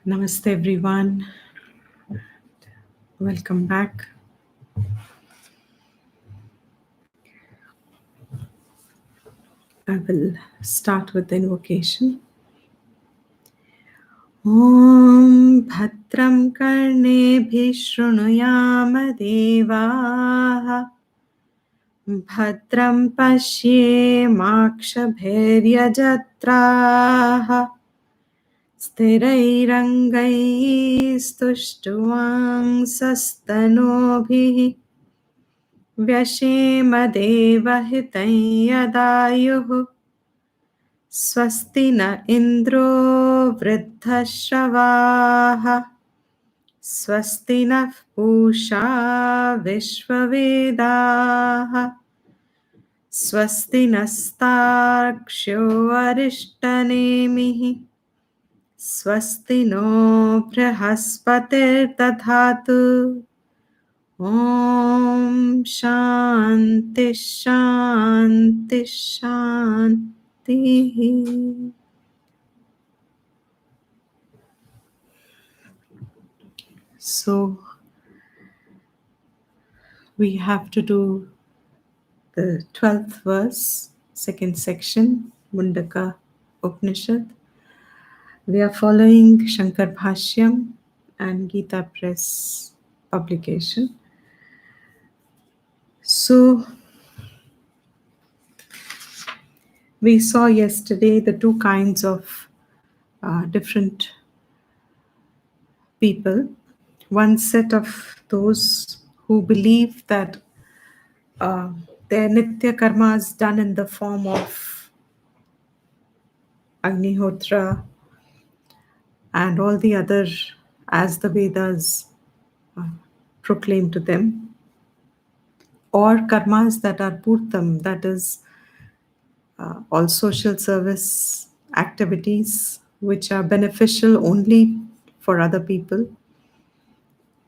Namaste everyone. Welcome back. I will start with the invocation. Om Bhadram Karnebhi Shrunuyama Devaah Bhadram Pashyemakshabhairyajtraah Sthirairangaistustuvang व्यशेमदेवहितं यदायुः स्वस्ति न इन्द्रो वृद्धश्रवाः स्वस्ति नः पूषा विश्ववेदाः स्वस्ति नस्तार्क्ष्यो अरिष्टनेमिः स्वस्ति no बृहस्पतिर्दधातु Om Shanti Shanti Shanti. So we have to do the 12th verse, second section, Mundaka Upanishad. We are following Shankar Bhashyam and Gita Press publication. So we saw yesterday the two kinds of different people. One set of those who believe that their Nitya karma is done in the form of Agnihotra and all the other, as the Vedas proclaim to them, or karmas that are Purtam, that is all social service activities which are beneficial only for other people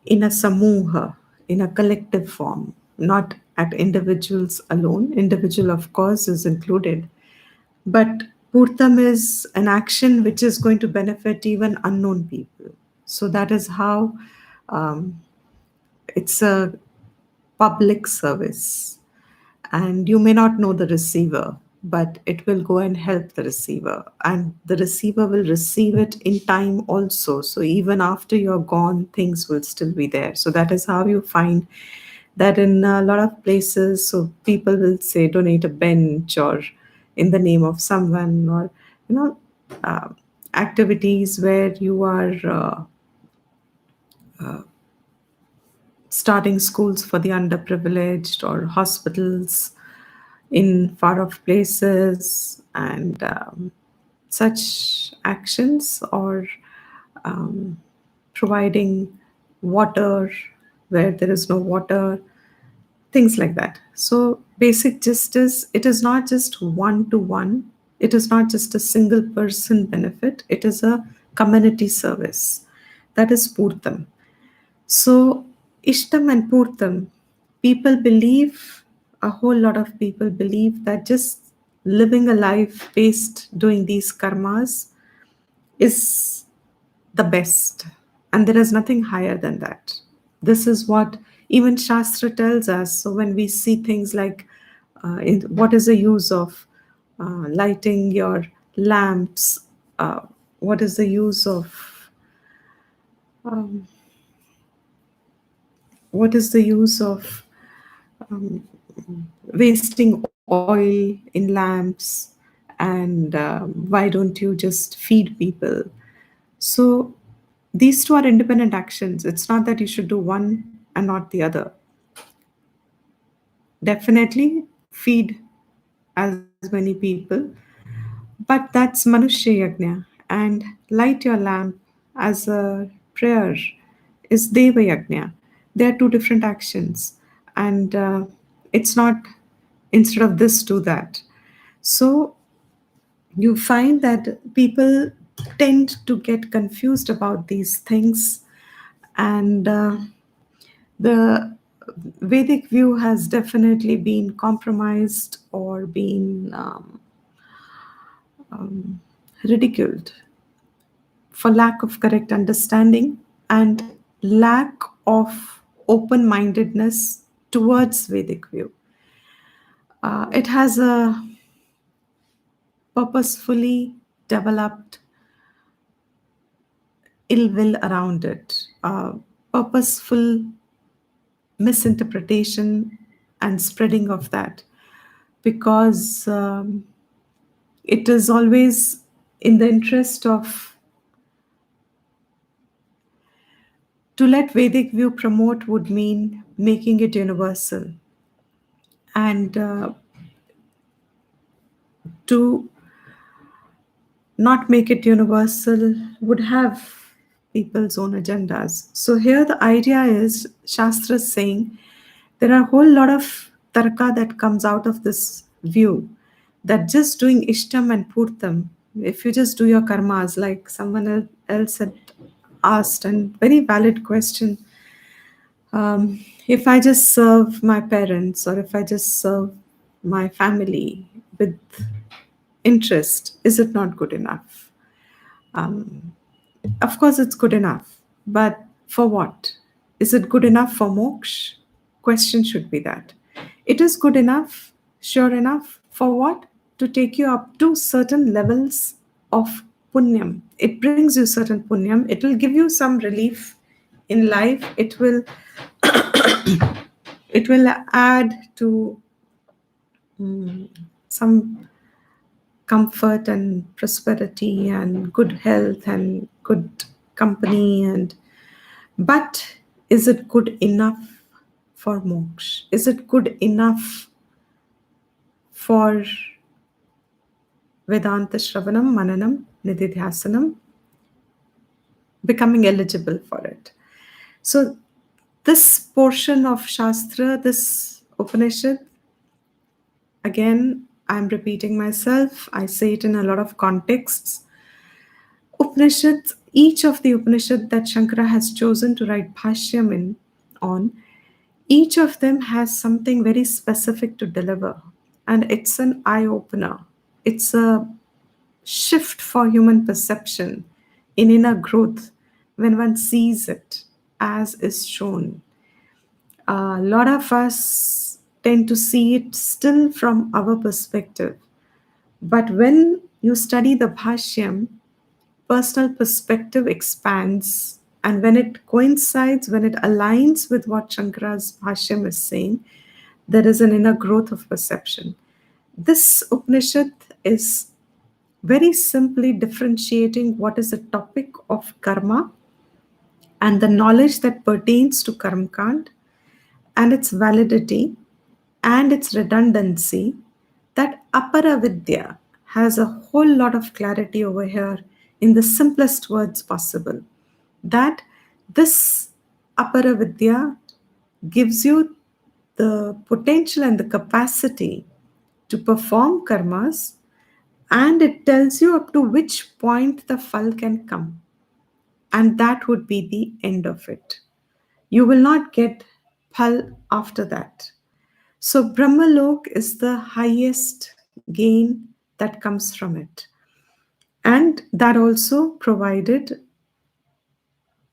in a samuha, in a collective form, not at individuals alone. Individual, of course, is included. But Purtam is an action which is going to benefit even unknown people. So that is how it's a public service. And you may not know the receiver, but it will go and help the receiver. And the receiver will receive it in time also. So even after you're gone, things will still be there. So that is how you find that in a lot of places, so people will say donate a bench or in the name of someone, or uh, activities where you are starting schools for the underprivileged or hospitals in far off places, and such actions, or providing water where there is no water, things like that. So basic justice, it is not just one to one, it is not just a single person benefit, it is a community service. That is Purtam. So Ishtam and Purtam, people believe, a whole lot of people believe that just living a life based doing these karmas is the best, and there is nothing higher than that. This is what even Shastra tells us. So when we see things like what is the use of lighting your lamps, what is the use of what is the use of wasting oil in lamps, and why don't you just feed people? So these two are independent actions. It's not that you should do one and not the other. Definitely feed as many people, but that's Manushya Yajna. And light your lamp as a prayer is Deva Yajna. They are two different actions. And it's not instead of this, do that. So you find that people tend to get confused about these things, and the Vedic view has definitely been compromised or been ridiculed for lack of correct understanding and lack of open mindedness towards Vedic view. It has a purposefully developed ill will around it, purposeful misinterpretation and spreading of that, because it is always in the interest of to let Vedic view promote would mean making it universal, and to not make it universal would have people's own agendas. So here the idea is Shastra is saying there are a whole lot of tarka that comes out of this view that just doing ishtam and purtam, if you just do your karmas, like someone else had asked, and very valid question, if I just serve my parents or if I just serve my family with interest, is it not good enough? Of course, it's good enough, but for what? Is it good enough for moksha? Question should be that. It is good enough, sure enough, for what? To take you up to certain levels of punyam. It brings you certain punyam. It will give you some relief in life. It will add to some comfort and prosperity and good health and good company, and but is it good enough for moksha? Is it good enough for Vedanta Shravanam, Mananam, Nididhyasanam, becoming eligible for it? So this portion of Shastra, this Upanishad, again, I'm repeating myself. I say it in a lot of contexts. Upanishads, each of the Upanishad that Shankara has chosen to write Bhashyam on, each of them has something very specific to deliver. And it's an eye opener. It's a shift for human perception in inner growth when one sees it as is shown. A lot of us tend to see it still from our perspective. But when you study the Bhashyam, personal perspective expands, and when it coincides, when it aligns with what Shankara's Bhashyam is saying, there is an inner growth of perception. This Upanishad is very simply differentiating what is the topic of karma and the knowledge that pertains to Karmakand and its validity and its redundancy, that Apara Vidya has a whole lot of clarity over here in the simplest words possible. That this Apara Vidya gives you the potential and the capacity to perform karmas, and it tells you up to which point the phal can come, and that would be the end of it. You will not get phal after that. So Brahmalok is the highest gain that comes from it. And that also provided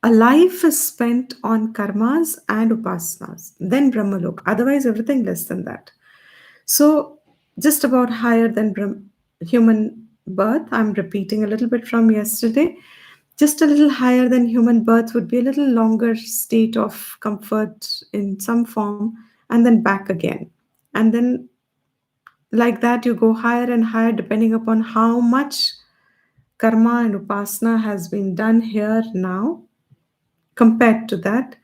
a life is spent on karmas and upasanas, then Brahmalok. Otherwise, everything less than that. So just about higher than human birth. I'm repeating a little bit from yesterday. Just a little higher than human birth would be a little longer state of comfort in some form, and then back again. And then, like that, you go higher and higher depending upon how much karma and upasana has been done here now. Compared to that,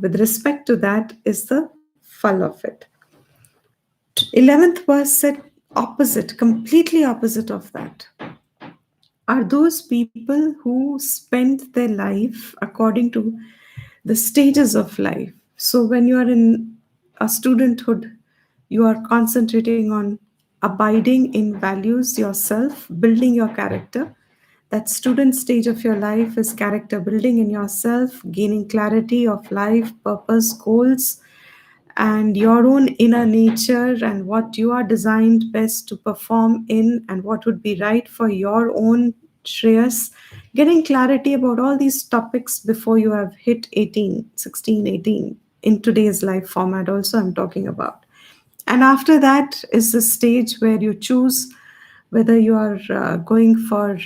with respect to that, is the fall of it. 11th verse said opposite, completely opposite of that, are those people who spend their life according to the stages of life. So when you are in a studenthood, you are concentrating on abiding in values yourself, building your character. That student stage of your life is character building in yourself, gaining clarity of life, purpose, goals, and your own inner nature, and what you are designed best to perform in, and what would be right for your own shreyas, getting clarity about all these topics before you have hit 18, 16, 18 in today's life format also I'm talking about. And after that is the stage where you choose whether you are going for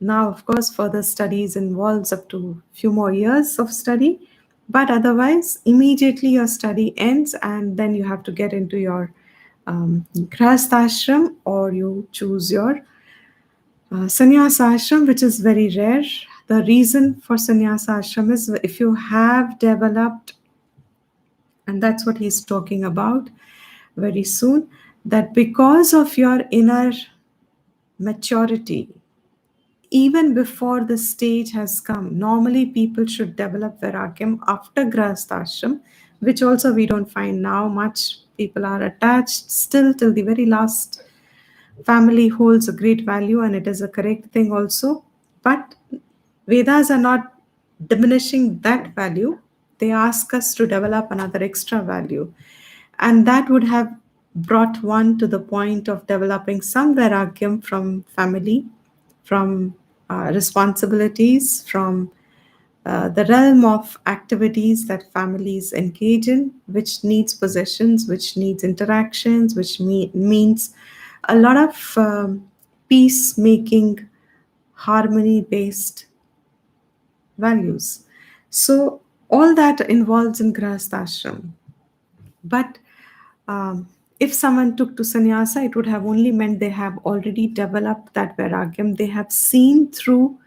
now, of course, further studies involves up to few more years of study, but otherwise, immediately your study ends, and then you have to get into your grahastha ashram, or you choose your sannyasa ashram, which is very rare. The reason for sannyasa ashram is if you have developed, and that's what he's talking about very soon, that because of your inner maturity, even before the stage has come, normally people should develop Vairagyam after Grahasthashram, which also we don't find now much. People are attached still till the very last. Family holds a great value, and it is a correct thing also. But Vedas are not diminishing that value. They ask us to develop another extra value. And that would have brought one to the point of developing some Vairagyam from family, from responsibilities, from the realm of activities that families engage in, which needs possessions, which needs interactions, which means a lot of peacemaking, harmony based values. So, all that involves in Grahasthashram. But if someone took to sannyasa, it would have only meant they have already developed that vairagyam. They have seen through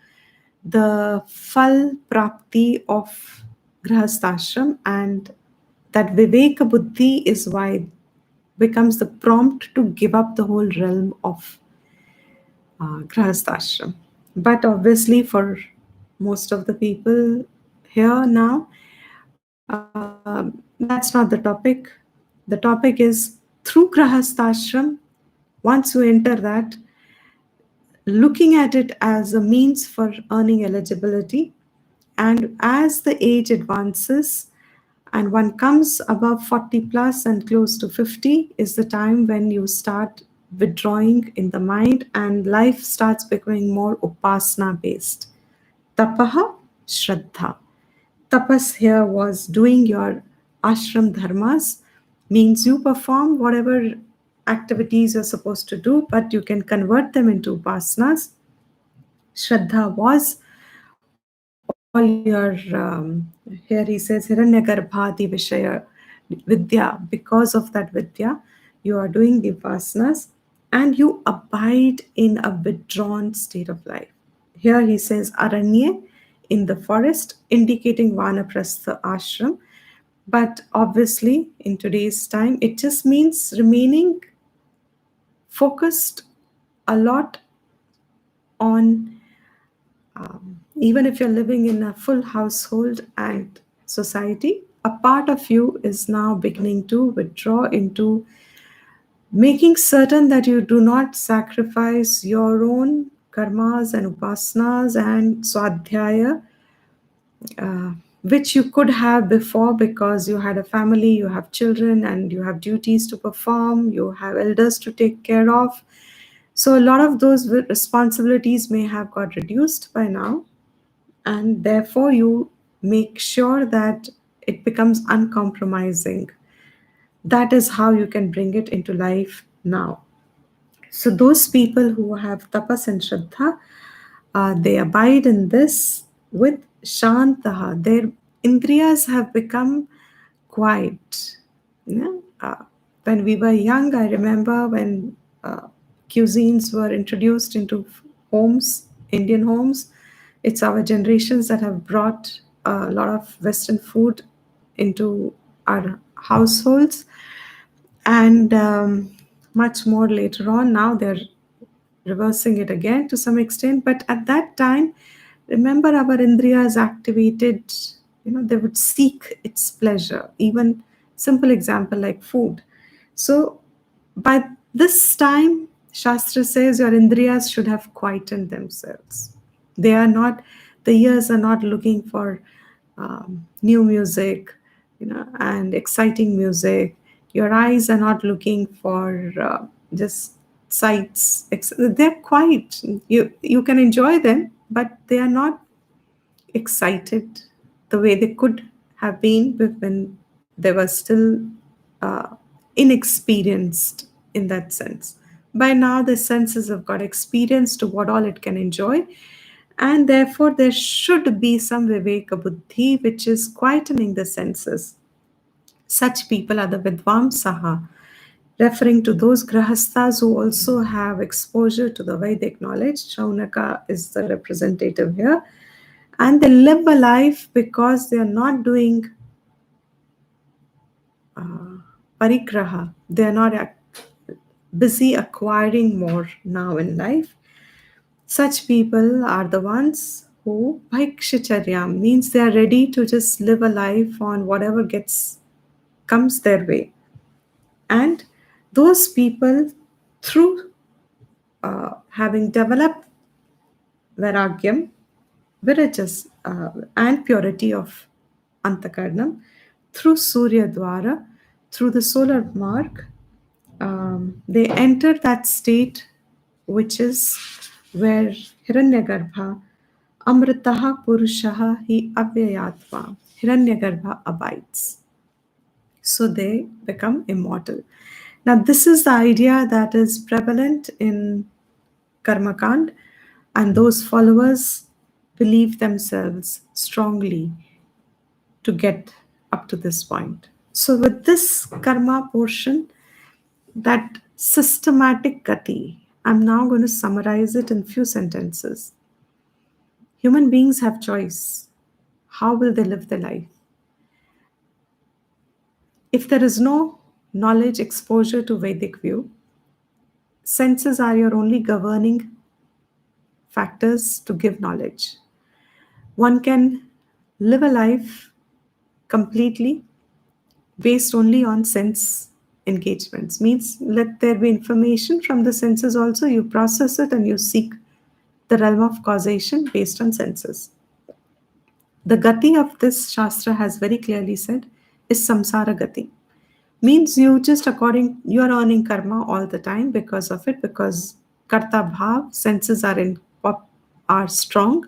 the fal prapti of grahasthashram, and that viveka buddhi is why becomes the prompt to give up the whole realm of grahasthashram. But obviously, for most of the people here now, that's not the topic. The topic is through grahasthashram, once you enter that, looking at it as a means for earning eligibility. And as the age advances and one comes above 40 plus and close to 50, is the time when you start withdrawing in the mind and life starts becoming more upasana based. Tapaha, Shraddha. Tapas here was doing your ashram dharmas, means you perform whatever activities you're supposed to do, but you can convert them into upasanas. Shraddha was all your, here he says, Hiranyagarbhadi Vishaya Vidya. Because of that Vidya, you are doing the upasanas and you abide in a withdrawn state of life. Here he says Aranye, in the forest, indicating Vanaprastha ashram. But obviously, in today's time, it just means remaining focused a lot on, even if you're living in a full household and society, a part of you is now beginning to withdraw into making certain that you do not sacrifice your own karmas and upasanas and swadhyaya, which you could have before because you had a family, you have children, and you have duties to perform, you have elders to take care of. So, a lot of those responsibilities may have got reduced by now, and therefore, you make sure that it becomes uncompromising. That is how you can bring it into life now. So, those people who have tapas and shraddha, they abide in this with shantaha. Their indriyas have become quiet. Yeah? When we were young, I remember when cuisines were introduced into homes, Indian homes. It's our generations that have brought a lot of Western food into our households, and much more later on. Now they're reversing it again to some extent, but at that time, remember, our indriyas activated, they would seek its pleasure. Even simple example like food. So by this time, Shastra says your indriyas should have quietened themselves. They are not, the ears are not looking for new music, and exciting music. Your eyes are not looking for just sights. They're quiet. You can enjoy them, but they are not excited the way they could have been when they were still uh, inexperienced in that sense. By now, the senses have got experience to what all it can enjoy, and therefore there should be some viveka buddhi which is quietening the senses. Such people are the Vidvamsaha, referring to those grahasthas who also have exposure to the Vedic knowledge. Shaunaka is the representative here. And they live a life because they are not doing parigraha. They are not busy acquiring more now in life. Such people are the ones who bhaikshacharyam means they are ready to just live a life on whatever gets comes their way. And those people, through having developed vairagyam, virajas, and purity of antakarnam, through Surya Dwara, through the solar mark, they enter that state which is where Hiranyagarbha, Amritaha Purushaha hi Avyayatma, Hiranyagarbha abides. So they become immortal. Now, this is the idea that is prevalent in Karmakand, and those followers believe themselves strongly to get up to this point. So, with this karma portion, that systematic gati, I'm now going to summarize it in few sentences. Human beings have choice. How will they live their life? If there is no knowledge exposure to Vedic view, senses are your only governing factors to give knowledge. One can live a life completely based only on sense engagements. Means let there be information from the senses also, you process it and you seek the realm of causation based on senses. The gati of this shastra has very clearly said is samsara gati. Means you just according you are earning karma all the time because of it, because karta bhav senses are strong,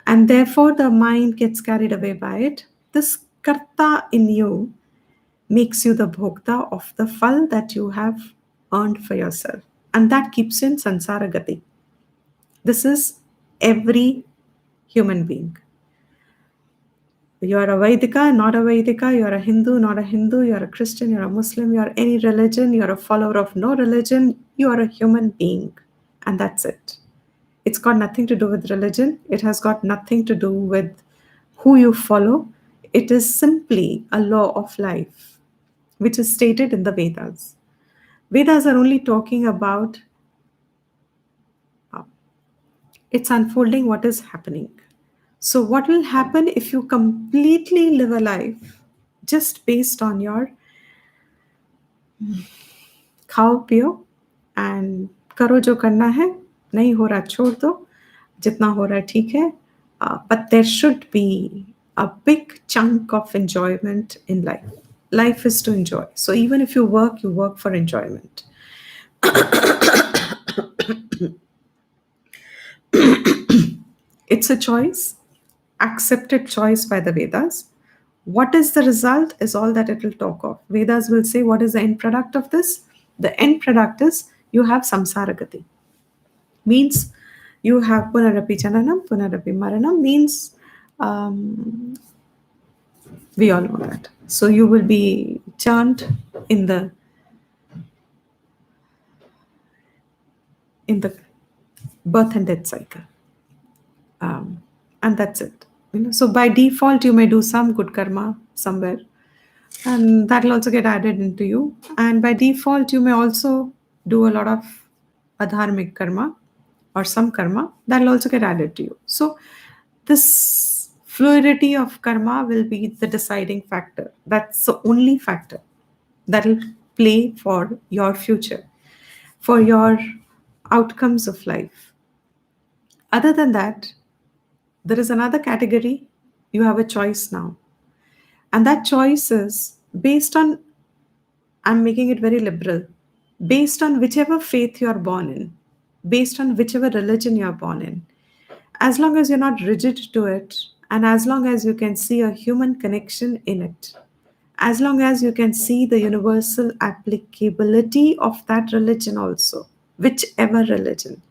and therefore the mind gets carried away by it. This karta in you makes you the bhokta of the phal that you have earned for yourself, and that keeps you in sansara gati. This is every human being. You are a Vaidika, not a Vaidika, you are a Hindu, not a Hindu, you are a Christian, you are a Muslim, you are any religion, you are a follower of no religion, you are a human being. And that's it. It's got nothing to do with religion, it has got nothing to do with who you follow. It is simply a law of life, which is stated in the Vedas. Vedas are only talking about it's unfolding what is happening. So, what will happen if you completely live a life just based on your खाओ पियो and करो जो करना है, नहीं हो रहा छोड़ दो, जितना हो रहा है ठीक है, but there should be a big chunk of enjoyment in life. Life is to enjoy. So even if you work for enjoyment. It's a choice, accepted choice by the Vedas. What is the result is all that it will talk of. Vedas will say what is the end product of this. The end product is you have samsaragati. Means you have punarapi jananam, punarapi maranam, means we all know that. So you will be churned in the birth and death cycle. And that's it. So by default, you may do some good karma somewhere, and that will also get added into you. And by default, you may also do a lot of adharmic karma or some karma that will also get added to you. So this fluidity of karma will be the deciding factor. That's the only factor that will play for your future, for your outcomes of life. Other than that, there is another category. You have a choice now. And that choice is based on, I'm making it very liberal, based on whichever faith you are born in, based on whichever religion you are born in. as long as you're not rigid to it, and as long as you can see a human connection in it, as long as you can see the universal applicability of that religion also, whichever religion,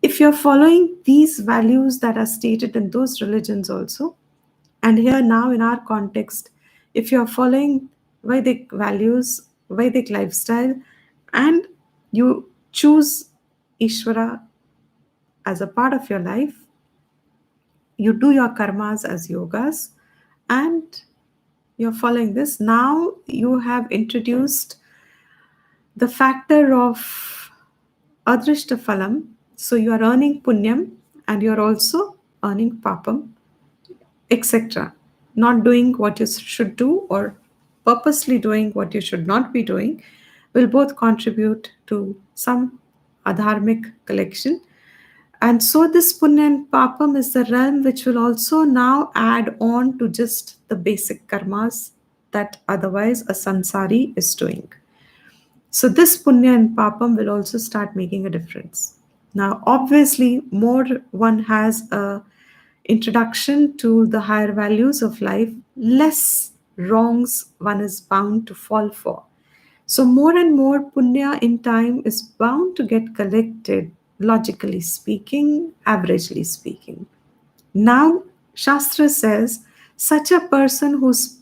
if you're following these values that are stated in those religions also, and here now in our context, if you're following Vedic values, Vedic lifestyle, and you choose Ishvara as a part of your life, you do your karmas as yogas, and you're following this. Now you have introduced the factor of adrishta phalam. So you are earning punyam and you're also earning papam, etc. Not doing what you should do or purposely doing what you should not be doing will both contribute to some adharmic collection. And so this punya and papam is the realm which will also now add on to just the basic karmas that otherwise a sansari is doing. So this punya and papam will also start making a difference. Now, obviously, more one has a introduction to the higher values of life, less wrongs one is bound to fall for. So more and more punya in time is bound to get collected, logically speaking, averagely speaking. Now, Shastra says such a person whose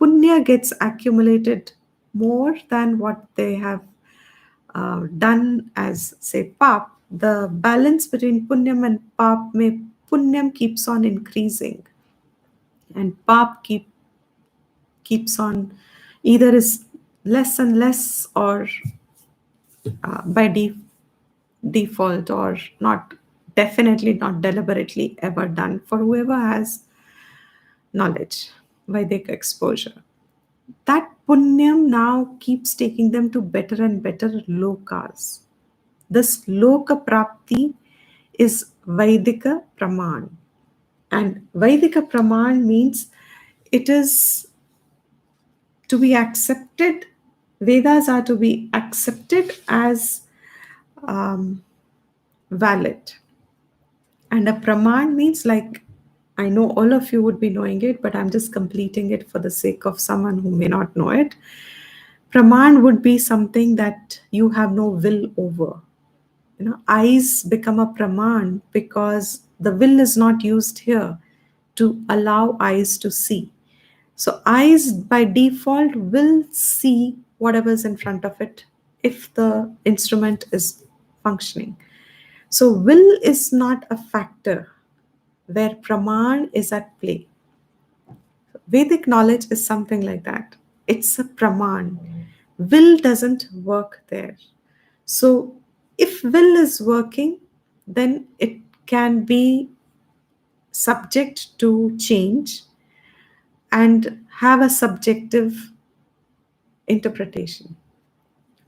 punya gets accumulated more than what they have done as, say, pap, the balance between punyam and pap may punyam keeps on increasing and pap keeps on either is less and less or by default or not, definitely not deliberately ever done for whoever has knowledge, Vedic exposure. That punyam now keeps taking them to better and better lokas. This loka prapti is Vaidika Praman. And Vaidika Praman means it is to be accepted, Vedas are to be accepted as um, valid. And a Praman means, like, I know all of you would be knowing it, but I'm just completing it for the sake of someone who may not know it. Praman would be something that you have no will over. Eyes become a praman because the will is not used here to allow eyes to see. So eyes by default will see whatever's in front of it if the instrument is functioning. So will is not a factor where praman is at play. Vedic knowledge is something like that. It's a praman. Will doesn't work there. So if will is working, then it can be subject to change and have a subjective interpretation.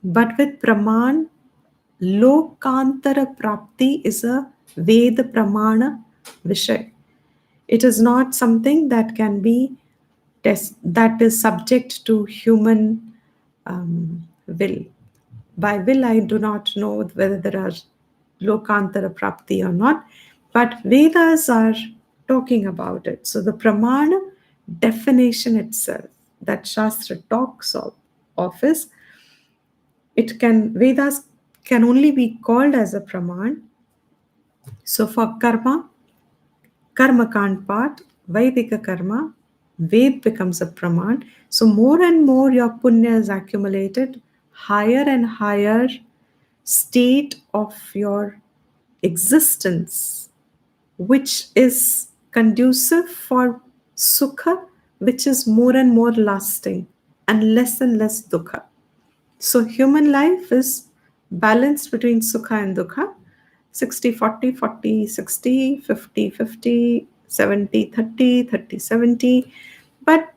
But with Praman, Lokantara Prapti is a Veda Pramana Vishay. It is not something that can be that is subject to human will. By will, I do not know whether there are Lokantara Prapti or not, but Vedas are talking about it. So the Pramana definition itself that Shastra talks of is, it can, Vedas can only be called as a Praman. So for karma, karma kand part, Vaidika karma, Ved becomes a Praman. So more and more your punya is accumulated, higher and higher state of your existence, which is conducive for sukha, which is more and more lasting and less dukha. So human life is balanced between sukha and dukha, 60 40 40 60 50 50 70 30 30 70, but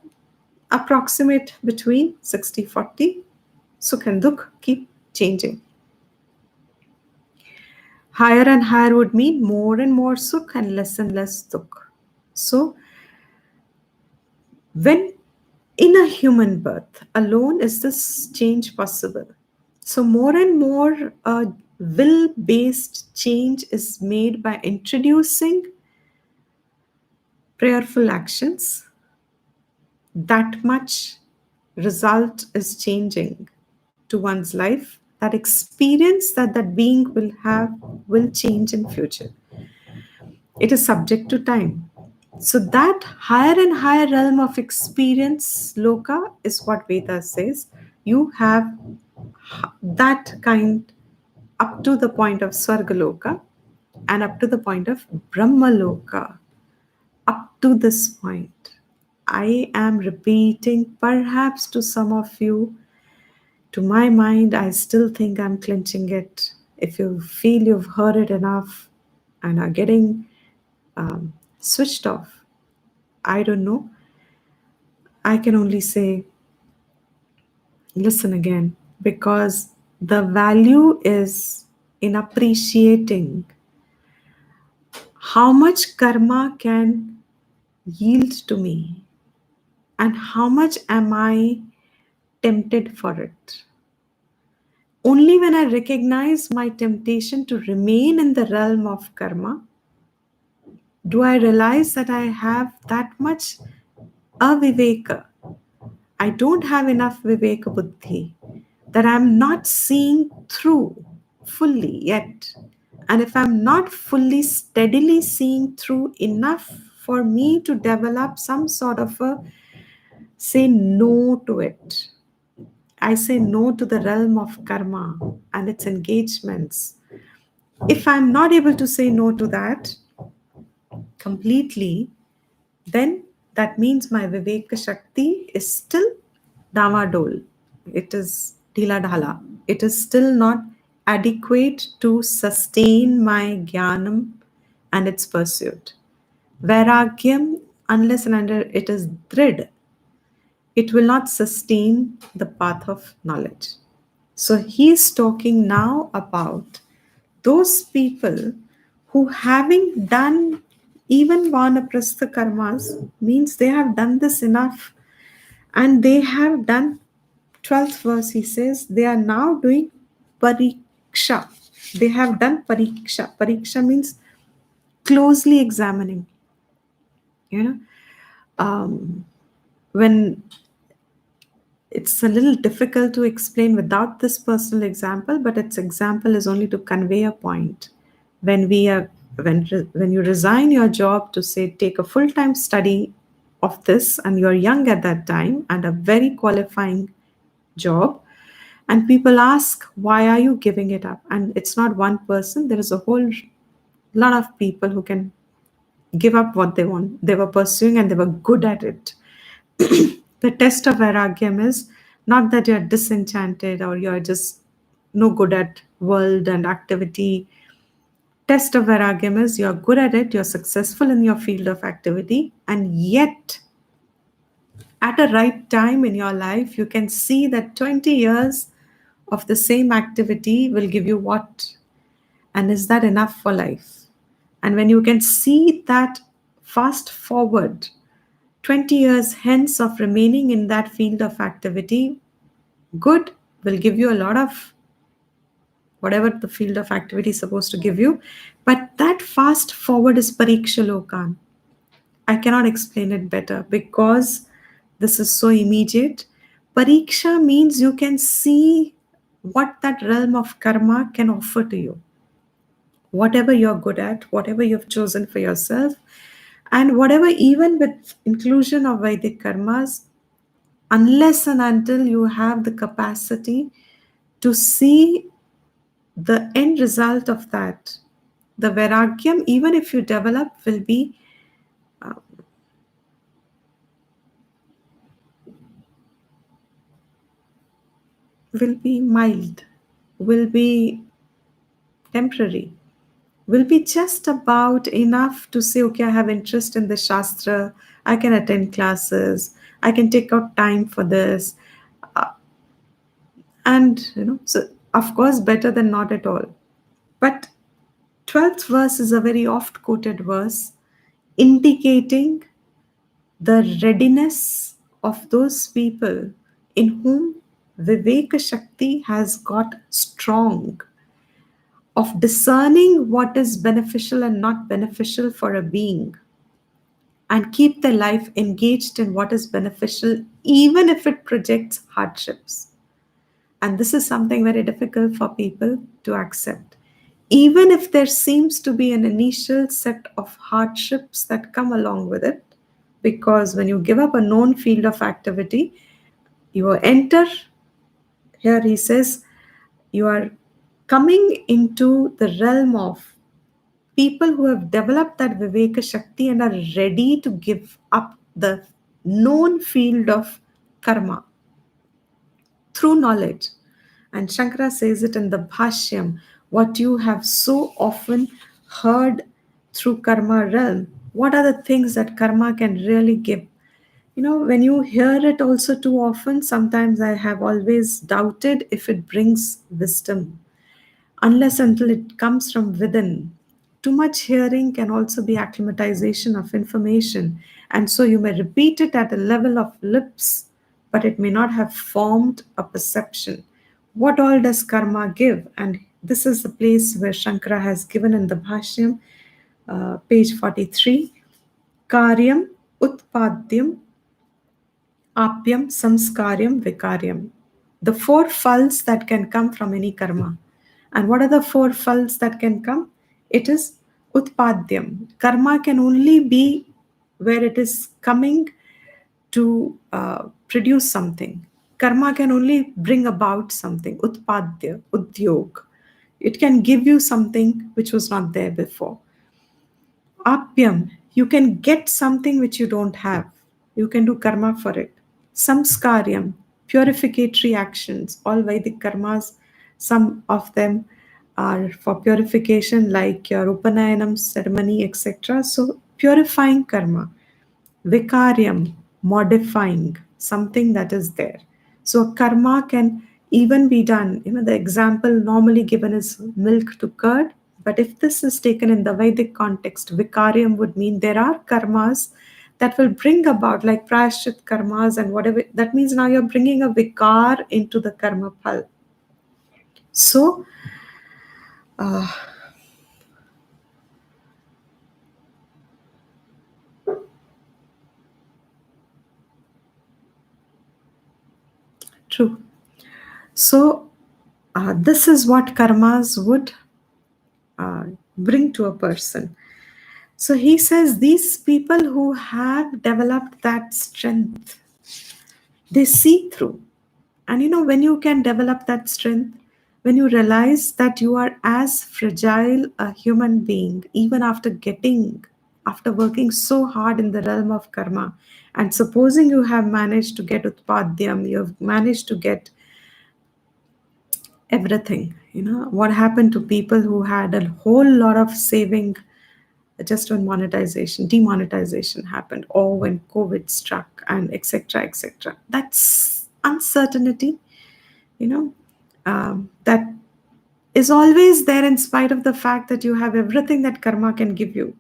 approximate between 60 40, sukh and dukh keep changing. Higher and higher would mean more and more sukh and less dukh. So, when in a human birth alone is this change possible. So, more and more will based change is made by introducing prayerful actions, that much result is changing to one's life. That experience that that being will have will change in future. It is subject to time. So that higher and higher realm of experience, Loka, is what Veda says. You have that kind up to the point of Swargaloka and up to the point of Brahmaloka. Up to this point, I am repeating perhaps to some of you. To my mind, I still think I'm clinching it. If you feel you've heard it enough and are getting switched off, I don't know. I can only say listen again, because the value is in appreciating how much karma can yield to me and how much am I tempted for it. Only when I recognize my temptation to remain in the realm of karma do I realize that I have that much aviveka. I don't have enough viveka buddhi, that I'm not seeing through fully yet. And if I'm not fully steadily seeing through enough for me to develop some sort of a say no to it, I say no to the realm of karma and its engagements. If I'm not able to say no to that completely, then that means my Viveka Shakti is still Damadol. It is Dhila Dhala. It is still not adequate to sustain my Jnanam and its pursuit. Vairagyam, unless and until it is drid, it will not sustain the path of knowledge. So he's talking now about those people who, having done even vanaprastha karmas, means they have done this enough and they have done 12th verse. He says they are now doing pariksha. They have done pariksha. Pariksha means closely examining. You know, when it's a little difficult to explain without this personal example, but its example is only to convey a point. When we are when you resign your job to say take a full-time study of this, and you're young at that time and a very qualifying job, and people ask why are you giving it up, and it's not one person, there is a whole lot of people who can give up what they were pursuing and they were good at it. The test of vairagyam is not that you're disenchanted or you're just no good at world and activity. Test of vairagyam is you're good at it, you're successful in your field of activity, and yet at a right time in your life, you can see that 20 years of the same activity will give you what? And is that enough for life? And when you can see that fast forward 20 years hence of remaining in that field of activity, good will give you a lot of whatever the field of activity is supposed to give you. But that fast forward is Pariksha Lokan. I cannot explain it better because this is so immediate. Pariksha means you can see what that realm of karma can offer to you. Whatever you're good at, whatever you've chosen for yourself, and whatever, even with inclusion of Vedic karmas, unless and until you have the capacity to see the end result of that, the vairagyam, even if you develop, will be mild, will be temporary, will be just about enough to say, okay, I have interest in the Shastra, I can attend classes, I can take out time for this. And, so of course, better than not at all. But 12th verse is a very oft quoted verse indicating the readiness of those people in whom Viveka Shakti has got strong, of discerning what is beneficial and not beneficial for a being. and keep their life engaged in what is beneficial, even if it projects hardships. And this is something very difficult for people to accept. Even if there seems to be an initial set of hardships that come along with it, because when you give up a known field of activity, you enter, here he says, you are coming into the realm of people who have developed that Viveka Shakti and are ready to give up the known field of karma through knowledge. And Shankara says it in the Bhashyam, what you have so often heard through karma realm. What are the things that karma can really give? You know, when you hear it also too often, sometimes I have always doubted if it brings wisdom unless until it comes from within. Too much hearing can also be acclimatization of information, and so you may repeat it at a level of lips, but it may not have formed a perception. What all does karma give? And this is the place where Shankara has given in the Bhashyam, page 43. Karyam utpadyam apyam samskaryam vikaryam. The four phalls that can come from any karma. And what are the four phalls that can come? It is utpadyam. Karma can only be where it is coming to produce something. Karma can only bring about something. Utpadya, udyog. It can give you something which was not there before. Apyam, you can get something which you don't have. You can do karma for it. Samskaryam, purificatory actions. All Vedic karmas, some of them are for purification, like your Upanayanam ceremony, etc. So, purifying karma. Vikaryam, modifying something that is there. So karma can even be done. You know, the example normally given is milk to curd. But if this is taken in the Vedic context, Vikaryam would mean there are karmas that will bring about, like prayashchit karmas and whatever. That means now you're bringing a vikar into the karma phal. So, uh, true. So, this is what karmas would uh, bring to a person. So he says these people who have developed that strength, they see through. And you know, when you can develop that strength, when you realize that you are as fragile a human being, even after working so hard in the realm of karma, and supposing you have managed to get utpadyam, you have managed to get everything. You know, what happened to people who had a whole lot of saving just when demonetization happened, or when COVID struck, and etc., etc. That's uncertainty, you know, that is always there in spite of the fact that you have everything that karma can give you.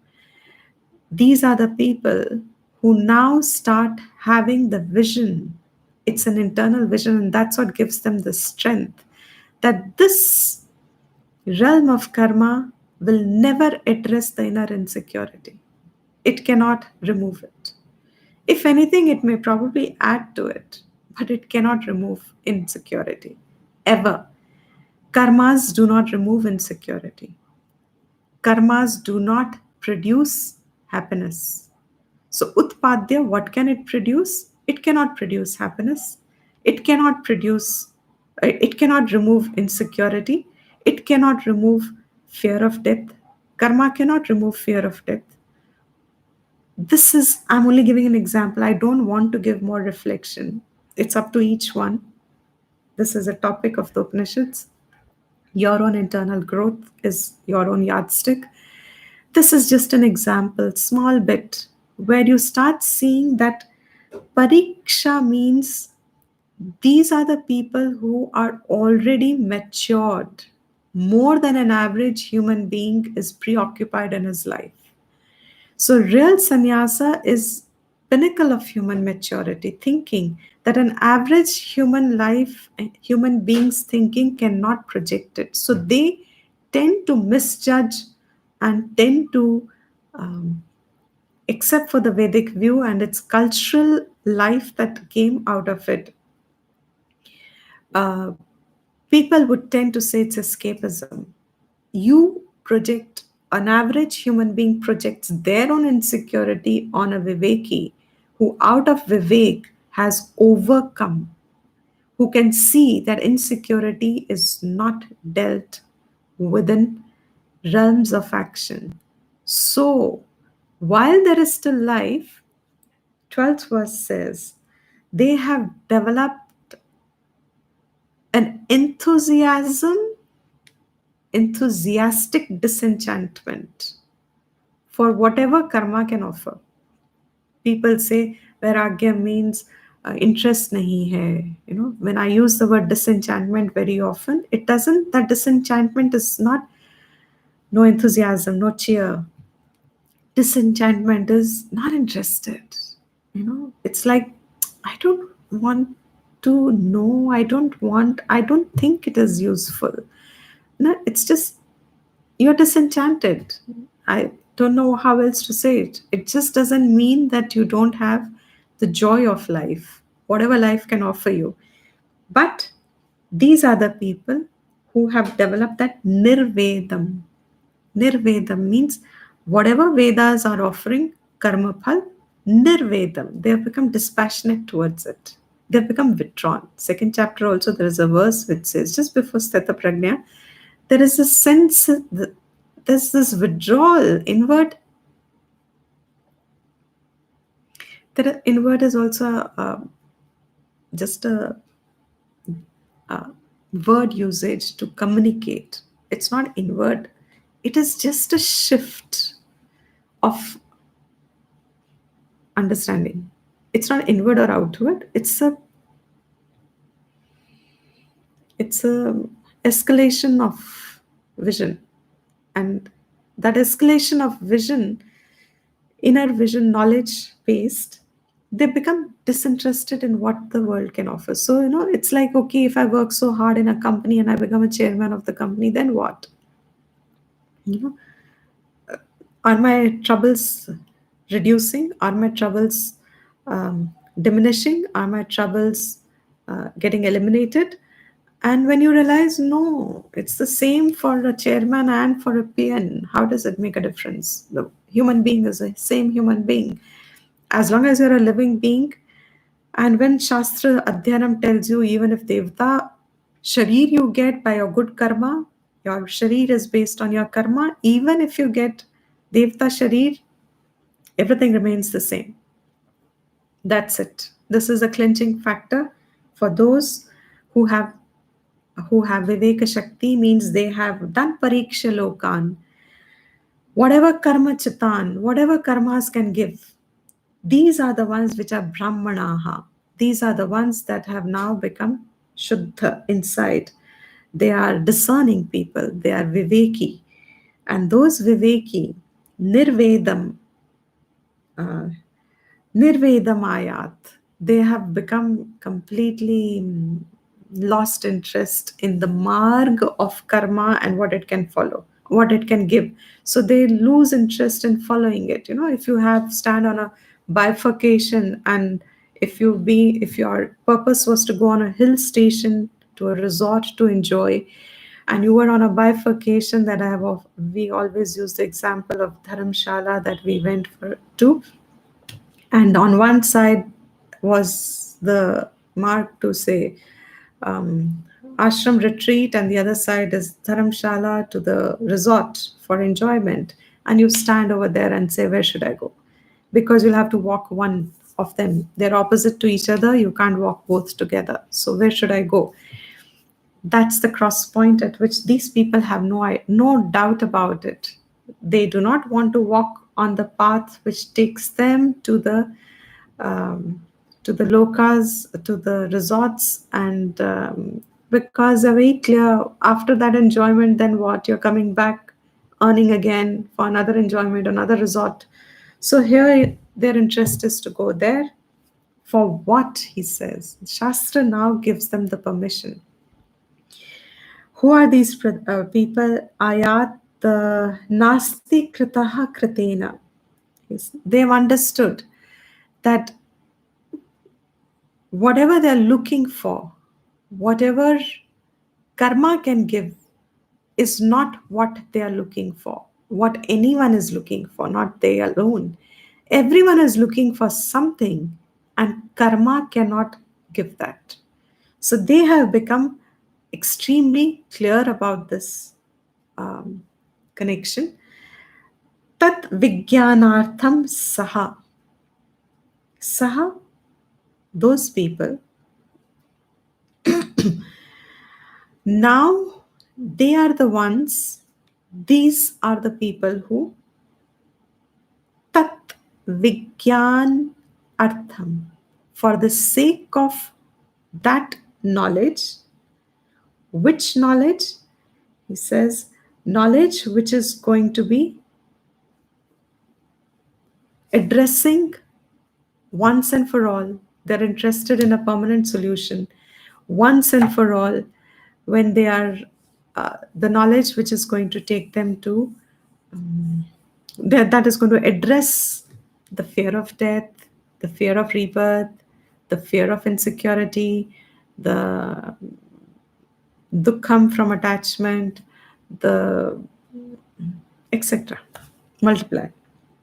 These are the people who now start having the vision. It's an internal vision, and that's what gives them the strength that this realm of karma will never address the inner insecurity. It cannot remove it. If anything, it may probably add to it, but it cannot remove insecurity. Ever. Karmas do not remove insecurity. Karmas do not produce happiness. So, Utpadya, what can it produce? It cannot produce happiness. It cannot produce, it cannot remove insecurity. It cannot remove fear of death. Karma cannot remove fear of death. This is, I'm only giving an example. I don't want to give more reflection. It's up to each one. This is a topic of the Upanishads. Your own internal growth is your own yardstick. This is just an example, small bit, where you start seeing that pariksha means these are the people who are already matured. More than an average human being is preoccupied in his life. So real sannyasa is pinnacle of human maturity, thinking that an average human being's thinking cannot project it. So they tend to misjudge and tend to um, except for the Vedic view and its cultural life that came out of it. Uh, People would tend to say it's escapism. You project, an average human being projects their own insecurity on a Viveki who, out of Vivek, has overcome, who can see that insecurity is not dealt within realms of action. So, while there is still life, 12th verse says, they have developed an enthusiastic disenchantment for whatever karma can offer. People say vairagya means interest nahi hai. When I use the word disenchantment very often, it doesn't, that disenchantment is not no enthusiasm, no cheer. Disenchantment is not interested. It's like, I don't want to know, I don't think it is useful. No, it's just you're disenchanted. I don't know how else to say it. It just doesn't mean that you don't have the joy of life, whatever life can offer you. But these are the people who have developed that nirvedam. Nirvedam means whatever Vedas are offering, karma phal, nirvedam. They have become dispassionate towards it. They've become withdrawn. Second chapter also, there is a verse which says, just before Sthita Prajna, there is a sense, there's this withdrawal, inward. That inward is also just a word usage to communicate. It's not inward. It is just a shift of understanding. It's not inward or outward. It's a escalation of vision, and that escalation of vision, inner vision, knowledge based, they become disinterested in what the world can offer. So it's like, okay, if I work so hard in a company and I become a chairman of the company, then what? you know are my troubles reducing? Are my troubles diminishing? Are my troubles getting eliminated? And when you realize, no, it's the same for a chairman and for a PN, how does it make a difference? The human being is the same human being. As long as you're a living being, and when Shastra Adhyanam tells you, even if Devta Sharir you get by your good karma, your Sharir is based on your karma, even if you get Devta Sharir, everything remains the same. That's it. This is a clinching factor for those who have Viveka Shakti, means they have done Pariksha Lokan. Whatever karma chitan, whatever karmas can give, these are the ones which are Brahmanaha. These are the ones that have now become Shuddha inside. They are discerning people. They are Viveki. And those Viveki, Nirvedam, uh, Nirvedamayat, they have become completely lost interest in the marg of karma and what it can follow, what it can give. So they lose interest in following it. If you have stand on a bifurcation, and if your purpose was to go on a hill station to a resort to enjoy, and you were on a bifurcation, that we always use the example of Dharamshala that we went to, and on one side was the mark to say ashram retreat, and the other side is dharamshala to the resort for enjoyment. And you stand over there and say, where should I go? Because you'll have to walk one of them. They're opposite to each other. You can't walk both together. So where should I go? That's the cross point at which these people have no doubt about it. They do not want to walk on the path which takes them um, to the lokas, to the resorts, and because they're very clear, after that enjoyment, then what? You're coming back, earning again for another enjoyment, another resort. So here, their interest is to go there. For what, he says? Shastra now gives them the permission. Who are these people? Ayat nasti kritaha kritena. Yes. They've understood that whatever they're looking for, whatever karma can give, is not what they are looking for, what anyone is looking for, not they alone. Everyone is looking for something, and karma cannot give that. So they have become extremely clear about this um, connection. Tat Vijnanartham Saha. Saha, those people, now they are the ones, these are the people who Tat Vigyan Artham, for the sake of that knowledge. Which knowledge? He says, knowledge which is going to be addressing once and for all. They're interested in a permanent solution once and for all, when they are the knowledge which is going to take them to that is going to address the fear of death, the fear of rebirth, the fear of insecurity, the dukkham from attachment, the etc. Multiply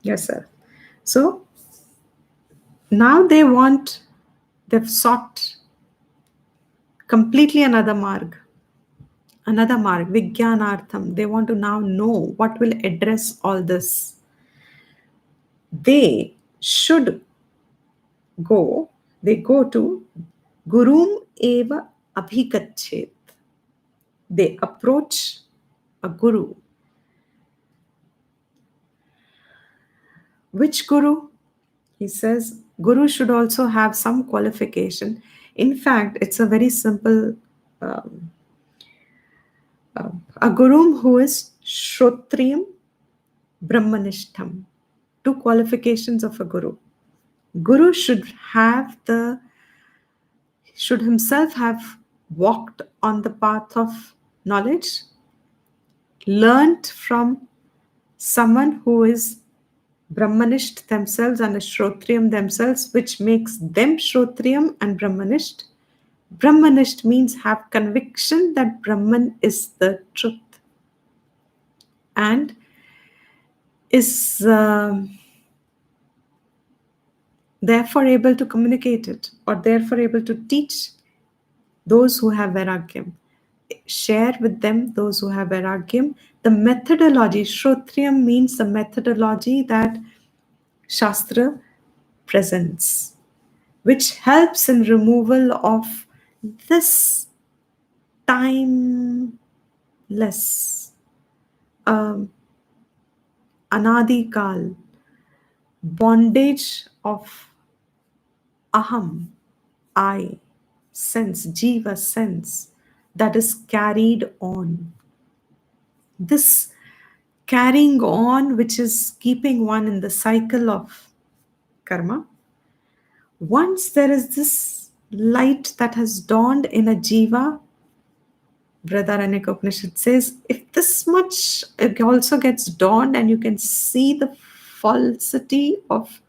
yourself. So now they've sought completely another marg, Vijnanartham. They want to now know what will address all this. They should go, they go to Gurum Eva Abhikachet. They approach a guru. Which guru? He says guru should also have some qualification. In fact, it's a very simple um, a guru who is Shrotriyam Brahmanishtam. Two qualifications of a guru. Guru should himself have walked on the path of knowledge, learnt from someone who is Brahmanisht themselves and a Shrotriyam themselves, which makes them Shrotriyam and Brahmanisht. Brahmanisht means have conviction that Brahman is the truth and is therefore able to communicate it, or therefore able to teach those who have Vairagyam. Share with them, those who have Vairagyam, the methodology. Shrotriyam means the methodology that Shastra presents, which helps in removal of this timeless um, anadikal bondage of aham, I, sense, jiva sense, that is carried on. This carrying on, which is keeping one in the cycle of karma, once there is this light that has dawned in a jiva, Brihadaranyaka Upanishad says, if this much it also gets dawned and you can see the falsity of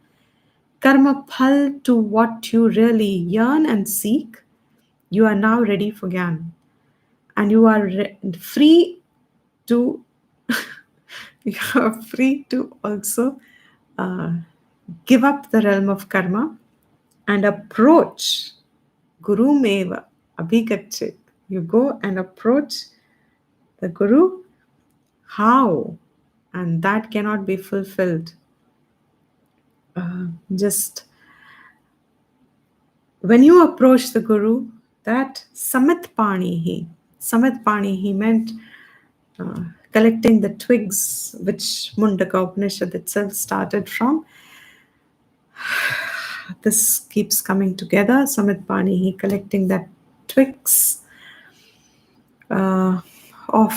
karma phal to what you really yearn and seek, you are now ready for Gyan. And you are free to you are free to also uh, give up the realm of karma and approach Guru Meva Abhigachit. You go and approach the Guru. How? And that cannot be fulfilled. Just when you approach the Guru, that Samit Panihi meant collecting the twigs which Mundaka Upanishad itself started from. This keeps coming together. Samit Panihi, collecting that twigs of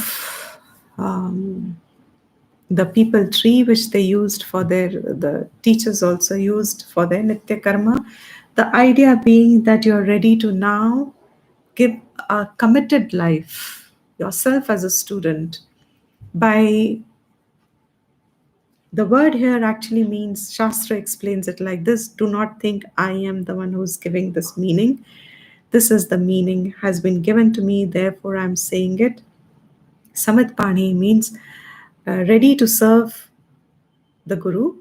the people tree which they used for the teachers also used for their Nitya Karma. The idea being that you're ready to now give a committed life yourself as a student by The word here actually means, Shastra explains it like this: do not think I am the one who's giving this meaning. This is the meaning, has been given to me, therefore I'm saying it. Samitpani means ready to serve the Guru,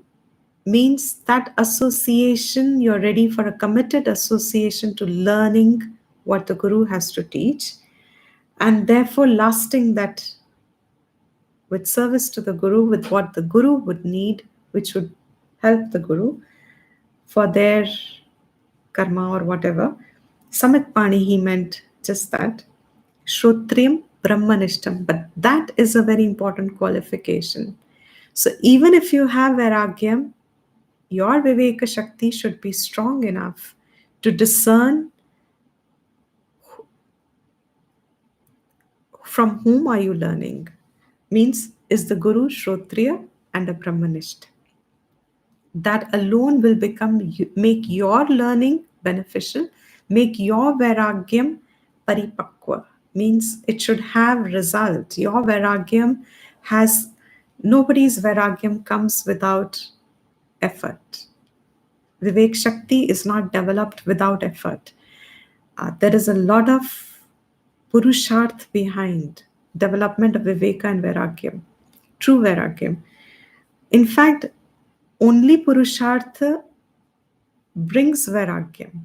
means that association, you're ready for a committed association to learning what the Guru has to teach, and therefore lasting that with service to the Guru, with what the Guru would need, which would help the Guru for their karma or whatever. Samitpani, he meant just that. Shrotriyam Brahmanishtam. But that is a very important qualification. So even if you have Vairagyam, your Viveka Shakti should be strong enough to discern from whom are you learning. Means, is the Guru Shrotriya and a Brahmanist? That alone will make your learning beneficial, make your Vairagyam paripakwa. Means it should have result. Your Vairagyam has, nobody's Vairagyam comes without effort. Vivek Shakti is not developed without effort. There is a lot of purusharth behind development of Viveka and Vairagyam, true Vairagyam. In fact, only Purushartha brings Vairagyam.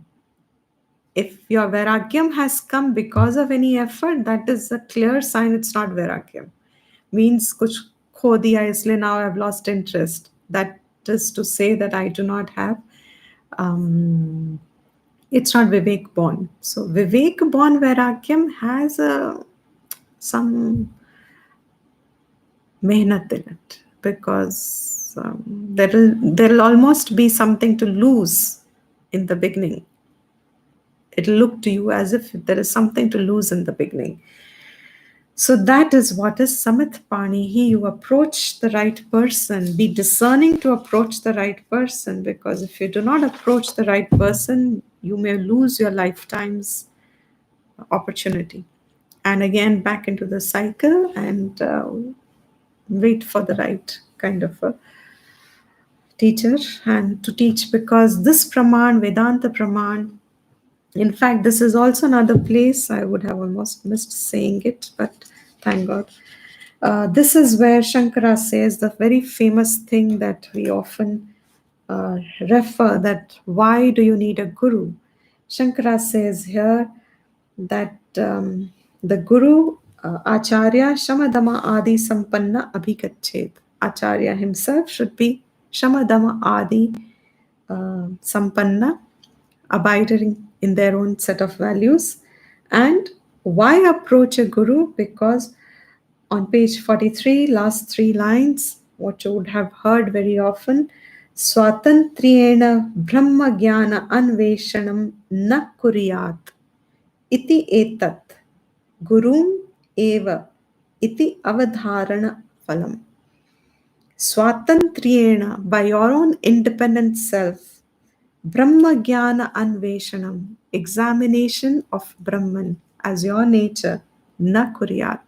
If your Vairagyam has come because of any effort, that is a clear sign it's not Vairagyam. Means kuch kho diya, isliye now I've lost interest. That is to say that I do not have, it's not Vivek born. So Vivek born Vairagyam has some mehnat in it, because there'll almost be something to lose in the beginning. It'll look to you as if there is something to lose in the beginning. So that is what is Samitpani. You approach the right person. Be discerning to approach the right person, because if you do not approach the right person, you may lose your lifetime's opportunity. And again, back into the cycle, and wait for the right kind of a teacher and to teach, because this Praman, Vedanta Praman, in fact, this is also another place, I would have almost missed saying it, but thank God. This is where Shankara says the very famous thing that we often refer, that why do you need a guru? Shankara says here that the guru, Acharya Shamadama Adi Sampanna Abhigachet. Acharya himself should be Shamadama Adi Sampanna, abiding in their own set of values. And why approach a guru? Because on page 43, last three lines, what you would have heard very often, Swatantriyena Brahma Jnana Anveshanam na kuryat iti etat gurum eva iti avadharana phalam. Swatantriyena, by your own independent self, Brahma Jnana Anveshanam, examination of Brahman as your nature, na kuryat.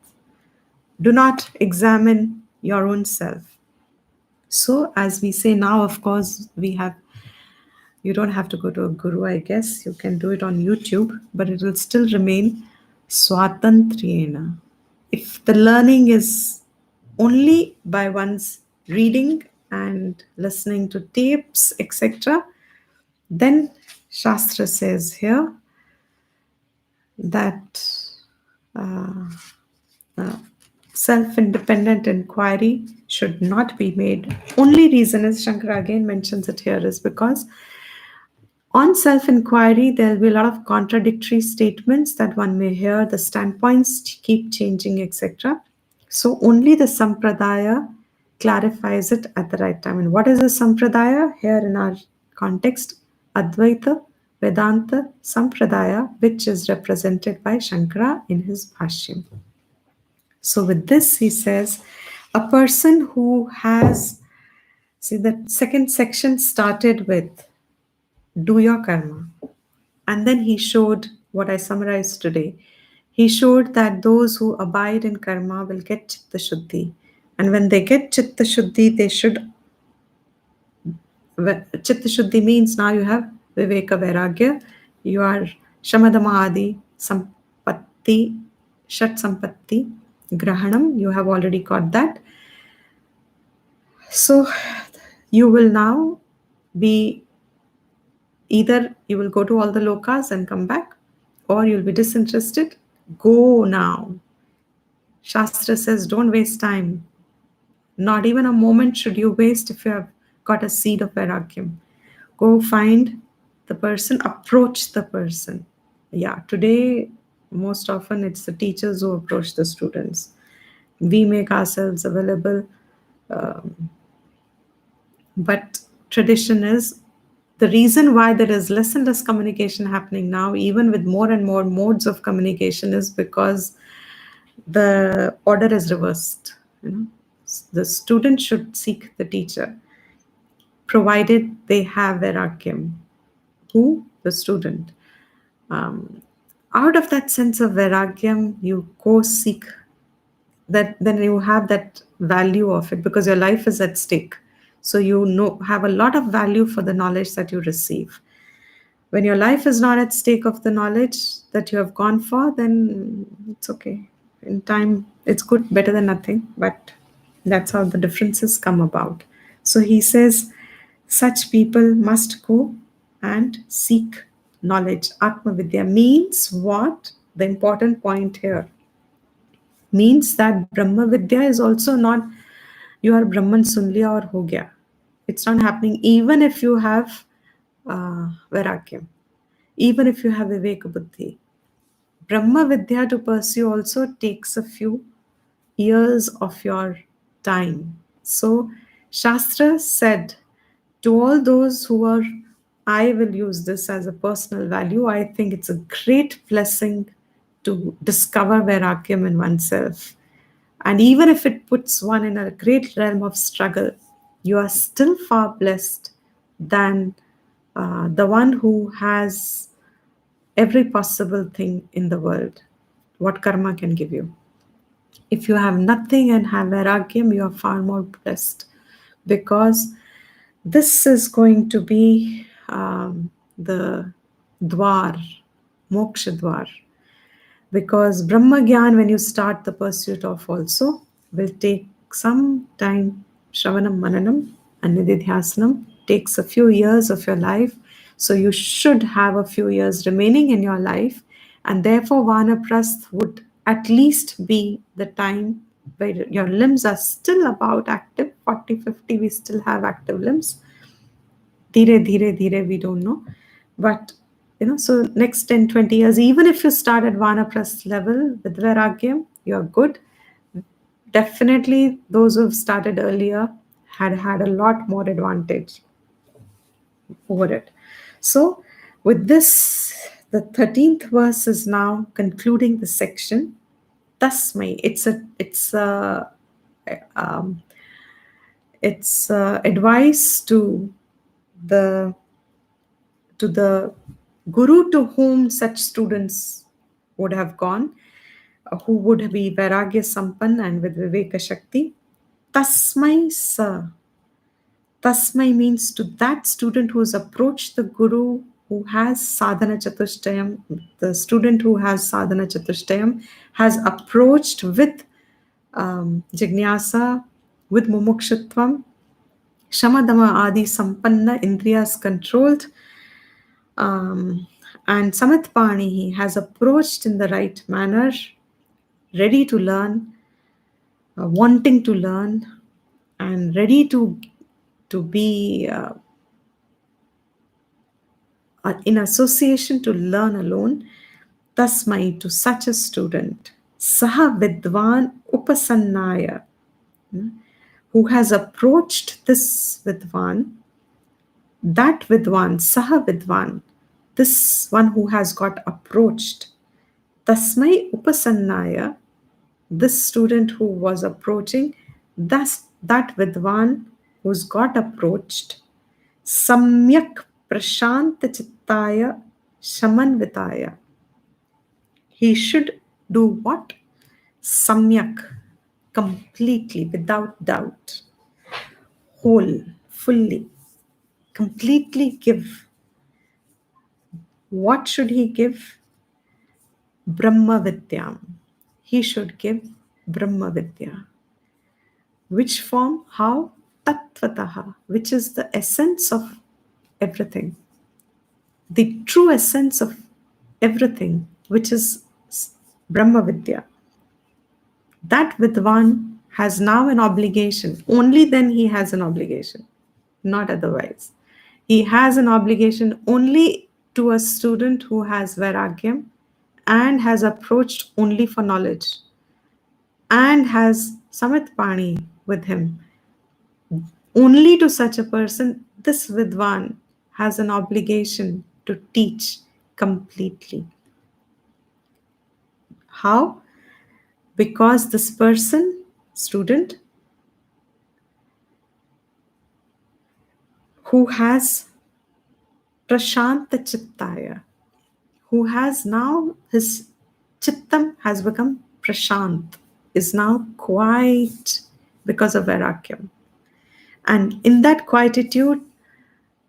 Do not examine your own self. So, as we say now, of course, you don't have to go to a guru, I guess. You can do it on YouTube, but it will still remain Swatantriyena. If the learning is only by one's reading and listening to tapes, etc., then Shastra says here that self-independent inquiry should not be made. Only reason is, Shankara again mentions it here, is because on self-inquiry, there'll be a lot of contradictory statements that one may hear, the standpoints keep changing, etc. So only the Sampradaya clarifies it at the right time. And what is a Sampradaya? Here in our context, Advaita Vedanta Sampradaya, which is represented by Shankara in his Bhashyam. So with this, he says, a person who has, see, the second section started with do your karma. And then he showed what I summarized today. He showed that those who abide in karma will get Chitta Shuddhi. And when they get Chitta Shuddhi, they should Chitta Shuddhi means now you have Viveka Vairagya, you are Shamadama Adi Sampatti, Shat Sampatti, Grahanam, you have already got that. So you will now be either you will go to all the lokas and come back, or you'll be disinterested. Go now. Shastra says don't waste time. Not even a moment should you waste if you have got a seed of Vairagyam. Go find the person, approach the person. Yeah, today, most often it's the teachers who approach the students. We make ourselves available, but tradition is the reason why there is less and less communication happening now, even with more and more modes of communication, is because the order is reversed. You know, the student should seek the teacher, provided they have Vairagyam. Who? The student. Um, Out of that sense of Vairagyam, you go seek that, then you have that value of it because your life is at stake. So you know have a lot of value for the knowledge that you receive. When your life is not at stake of the knowledge that you have gone for, then it's okay. In time, it's good, better than nothing. But that's how the differences come about. So he says, such people must go and seek knowledge. Atma Vidya means what? The important point here means that Brahma Vidya is also not you are Brahman Sunliya or ho gaya. It's not happening even if you have Vairagyam, even if you have Viveka Buddhi. Brahma Vidya to pursue also takes a few years of your time. So, Shastra said to all those who are, I will use this as a personal value, I think it's a great blessing to discover Vairagyam in oneself. And even if it puts one in a great realm of struggle, you are still far blessed than the one who has every possible thing in the world, what karma can give you. If you have nothing and have Vairagyam, you are far more blessed because this is going to be the dwar, moksha dwar. Because Brahma Gyan, when you start the pursuit of also, will take some time. Shravanam, Mananam, and Nididhyasanam takes a few years of your life. So you should have a few years remaining in your life. And therefore, Vanaprasth would at least be the time where your limbs are still about active. 40, 50, we still have active limbs. Dhire, dhire, dhire, we don't know. But, so next 10, 20 years, even if you start at Vanaprasth level with Vairagyam, you're good. Definitely, those who've started earlier had a lot more advantage over it. So, with this, the 13th verse is now concluding the section. Tasmai, um, it's advice the to the guru to whom such students would have gone, who would be Vairagya Sampan and with Viveka Shakti. Tasmai sa. Tasmai means to that student who has approached the guru who has sadhana chatushtayam, the student who has sadhana chatushtayam has approached with jignyasa, with mumukshutvam, shamadama adi sampanna, indriyas controlled, um, and samatpani he has approached in the right manner, ready to learn, wanting to learn, and ready to be in association to learn alone. Tasmai, to such a student, Saha Vidvan Upasannaya, who has approached this Vidvan, that Vidvan, Saha Vidvan, this one who has got approached. Tasmai Upasannaya, this student who was approaching, that Vidvan who's got approached, Samyak Prashanta Chittaya Shamanvitaya. He should do what? Samyak, completely, without doubt, whole, fully. completely give. What should he give? Brahma Vidyam. He should give Brahma Vidya. Which form? How? Tattvataha, which is the essence of everything, the true essence of everything, which is Brahma Vidya. That Vidwan has now an obligation. Only then he has an obligation, not otherwise. He has an obligation only to a student who has Vairagyam and has approached only for knowledge and has Samit Pani with him. Only to such a person, this Vidwan has an obligation to teach completely. How? Because this person, student, who has Prashanta Chittaya, who has now his Chittam has become Prashant, is now quiet because of Vairakyam. And in that quietude,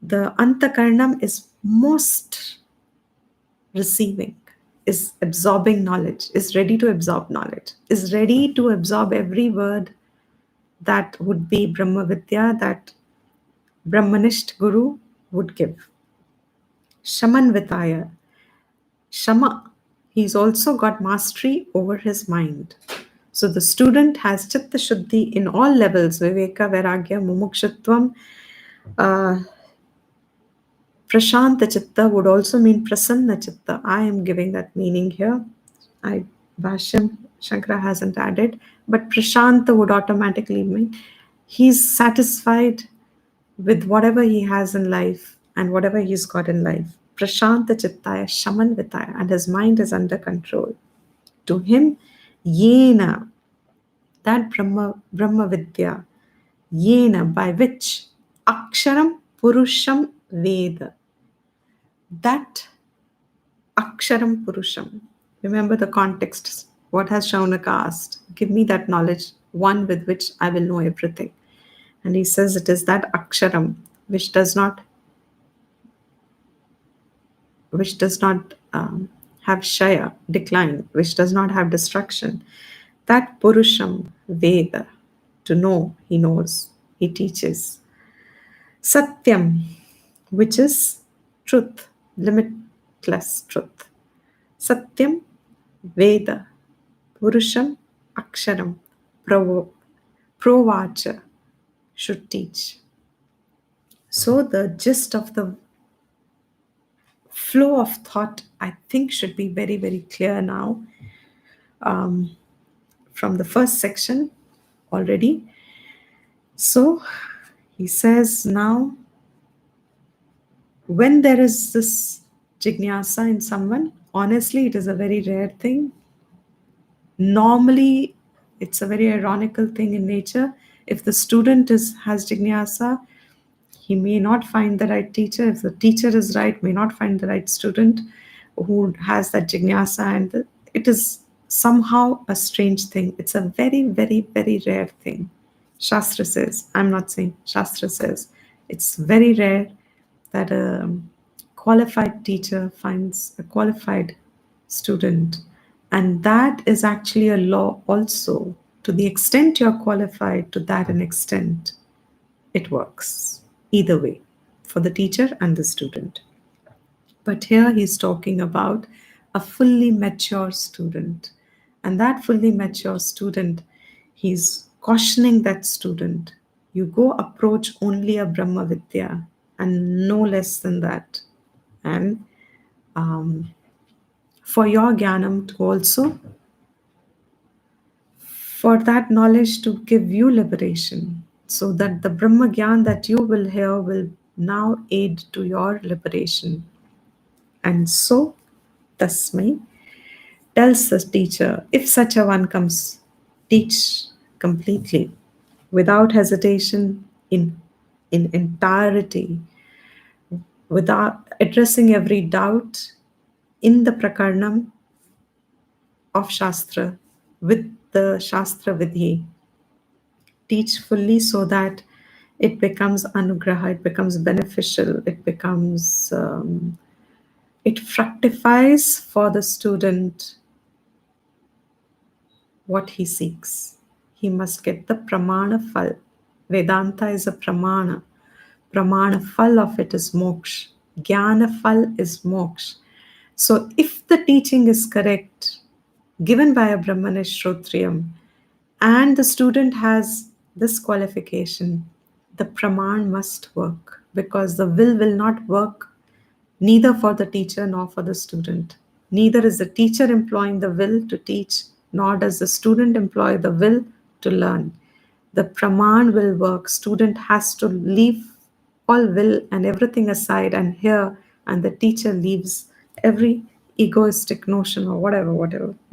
the Antakarnam is most receiving, is absorbing knowledge, is ready to absorb knowledge, is ready to absorb every word that would be Brahma Vidya, that Brahmanist Guru would give. Shamanvitaya. Shama. He's also got mastery over his mind. So the student has Chitta Shuddhi in all levels, Viveka, Vairagya, Mumukshutvam. Uh, Prashanta Chitta would also mean Prasanna Chitta. I am giving that meaning here. I Bhashyam Shankara hasn't added, but Prashanta would automatically mean he's satisfied with whatever he has in life and whatever he's got in life. Prashanta Chittaya Shaman Vitaya, and his mind is under control. To him, Yena, that Brahma Vidya, Yena, by which Aksharam Purusham Veda, that Aksharam Purusham. Remember the context. What has Shaunaka asked? Give me that knowledge, one with which I will know everything. And he says it is that Aksharam which does not have Shaya, decline, which does not have destruction. That Purusham Veda, to know, he knows, he teaches. Satyam, which is truth, limitless truth. Satyam Veda, Purusham Aksharam, Provacha, should teach. So the gist of the flow of thought, I think, should be very, very clear now, from the first section already. So he says now, when there is this jignasa in someone, honestly, it is a very rare thing. Normally, it's a very ironical thing in nature. If the student has jignasa, he may not find the right teacher. If the teacher is right, may not find the right student who has that jignasa, and it is somehow a strange thing. It's a very, very, very rare thing. Shastra says, I'm not saying, Shastra says, it's very rare that a qualified teacher finds a qualified student. And that is actually a law also. To the extent you're qualified, to that an extent, it works either way for the teacher and the student. But here he's talking about a fully mature student. And that fully mature student, he's cautioning that student, you go approach only a Brahma Vidya and no less than that. And for your Jnanam to also, for that knowledge to give you liberation, so that the Brahma Gyan that you will hear will now aid to your liberation. And so, Tasmai tells the teacher, if such a one comes, teach completely, without hesitation, in entirety, without addressing every doubt in the Prakarnam of Shastra, with the Shastra Vidhi. Teach fully so that It becomes anugraha, it becomes beneficial, it fructifies for the student what he seeks. He must get the pramana phal. Vedanta is a pramana. Pramana phal of it is moksha. Jnana phal is moksha. So if the teaching is correct, given by a Brahmanish Shrotriyam, and the student has this qualification, the praman must work, because the will not work neither for the teacher nor for the student. Neither is the teacher employing the will to teach, nor does the student employ the will to learn. The praman will work. Student has to leave all will and everything aside and hear, and the teacher leaves every egoistic notion or whatever.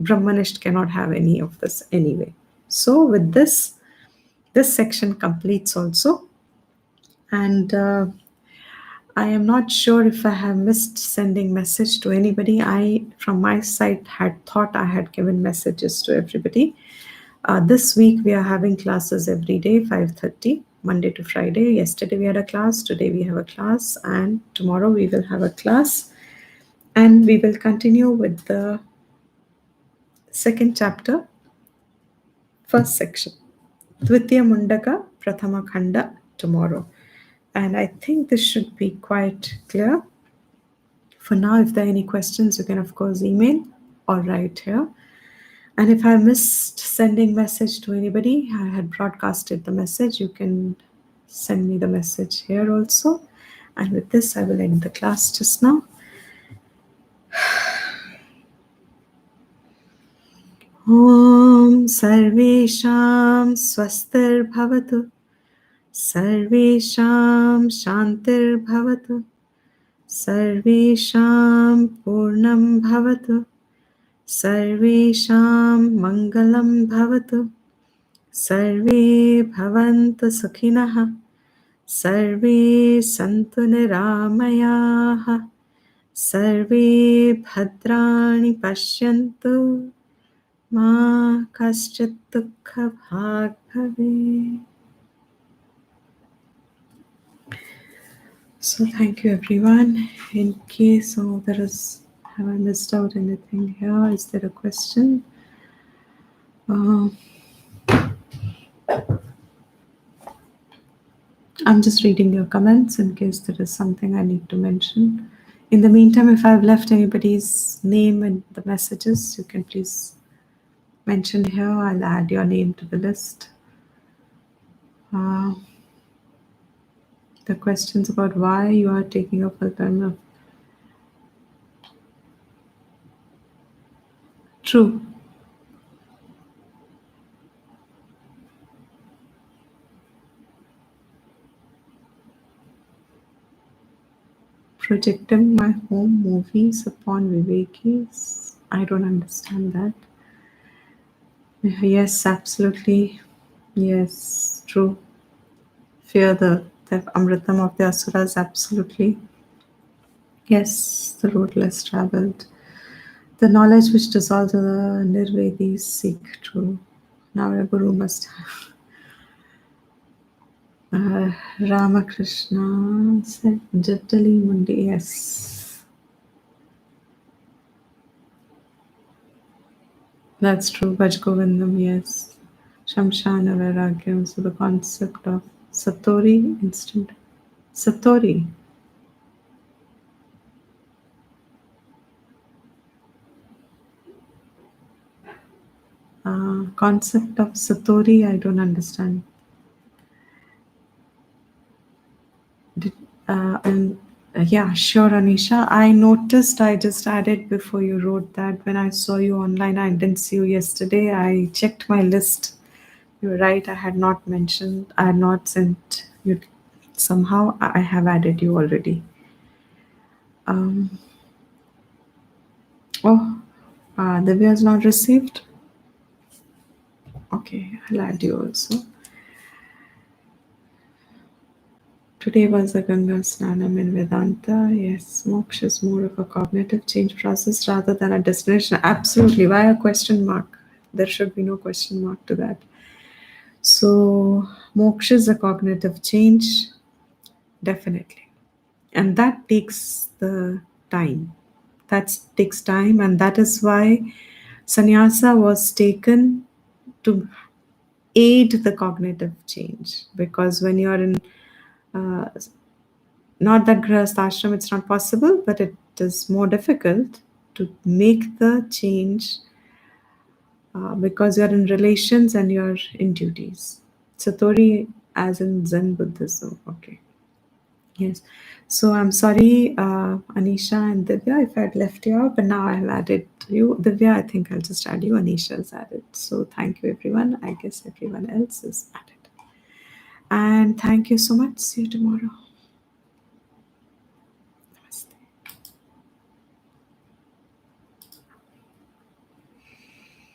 Brahmanist cannot have any of this anyway. So with this section completes also. And I am not sure if I have missed sending message to anybody. I, from my side, had thought I had given messages to everybody. This week we are having classes every day, 5:30, Monday to Friday. Yesterday we had a class, today we have a class, and tomorrow we will have a class. And we will continue with the second chapter, first section. Dvitiya Mundaka, Prathama Khanda, tomorrow. And I think this should be quite clear. For now, if there are any questions, you can of course email or write here. And if I missed sending message to anybody, I had broadcasted the message, you can send me the message here also. And with this, I will end the class just now. Om Sarvesham Swastir Bhavatu Sarvesham Shantir Bhavatu Sarvesham Purnam Bhavatu Sarvesham Mangalam Bhavatu Sarve Bhavantu Sukhinah Sarve Santu Niramayaha Sarve Bhadrani Pashyantu Ma Kaschit Dukha Bhag Bhave. So thank you everyone. In case have I missed out anything here? Is there a question? I'm just reading your comments in case there is something I need to mention. In the meantime, if I've left anybody's name in the messages, you can please mention here. I'll add your name to the list. The questions about why you are taking a full-time. True. Projecting my home movies upon Vivekis. I don't understand that. Yes, absolutely. Yes, true. Fear the Amritam of the Asuras, absolutely. Yes, the road less traveled. The knowledge which dissolves the Nirvedis seek true. Now a guru must have. Ramakrishna said Jatali Mundi, yes. That's true. Bhaj Govindam, yes. Shamshana Vairagyam. So the concept of Satori instant. Satori. Concept of Satori, I don't understand. Yeah, sure, Anisha. I noticed I just added before you wrote that when I saw you online, I didn't see you yesterday. I checked my list. You're right, I had not mentioned, I had not sent you. Somehow I have added you already. Divya has not received. Okay, I'll add you also. Today was a Ganga Snanam in Vedanta. Yes, moksha is more of a cognitive change process rather than a destination. Absolutely. Why a question mark? There should be no question mark to that. So, moksha is a cognitive change, definitely. And that takes the time. That takes time, and that is why sannyasa was taken to aid the cognitive change. Because when you are in uh, not that grihastha ashram, it's not possible, but it is more difficult to make the change because you're in relations and you're in duties. Satori, as in Zen Buddhism. Okay. Yes. So I'm sorry, Anisha and Divya, if I'd left you out, but now I've added you. Divya, I think I'll just add you. Anisha's added. So thank you, everyone. I guess everyone else is added. And thank you so much. See you tomorrow.